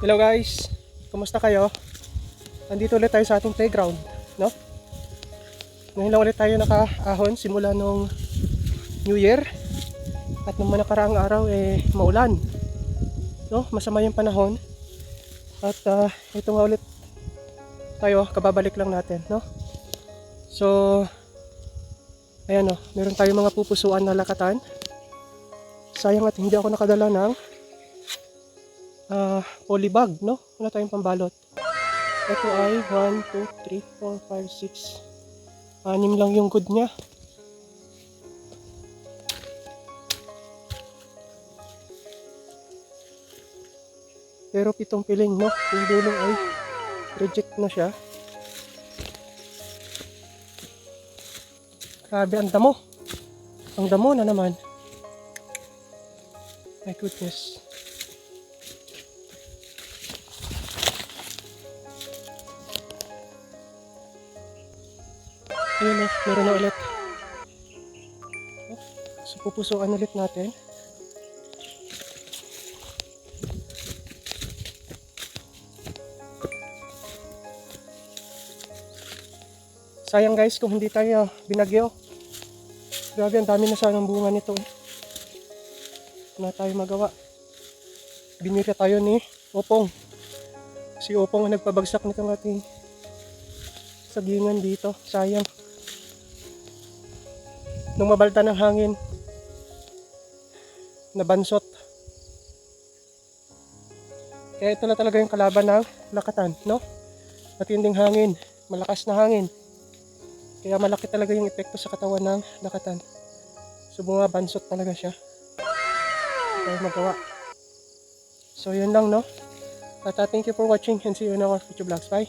Hello guys, kumusta kayo? Andito ulit tayo sa ating playground, no? Ngayon lang ulit tayo nakaahon simula nung New Year. At nung nakaraang araw maulan, no? Masama yung panahon. At ito nga ulit tayo, kababalik lang natin, no? So, ayan o, meron tayong mga pupusuan na lakatan. Sayang at hindi ako nakadala ng polybag, no? Wala tayong pambalot. Ito ay 1, 2, 3, 4, 5, 6 6 lang yung good nya. Pero 7 piling, no? Yung dulong ay reject na siya. Grabe, ang damo. Ang damo na naman. My goodness. Ayun na, meron na ulit. So, pupusuan ulit natin. Sayang guys kung hindi tayo binagyo. Grabe, ang dami na sanang bunga nito. Wala tayo magawa. Binira tayo ni Opong. Si Opong ang nagpabagsak nitong ating sagingan dito. Sayang. Nung mabalta ng hangin, nabansot. Kaya ito na talaga yung kalaban ng lakatan, no? Matinding hangin, malakas na hangin. Kaya malaki talaga yung epekto sa katawan ng lakatan. So bumabansot talaga siya. Kaya magawa. So yun lang, no? At thank you for watching and see you in our future vlogs. Bye!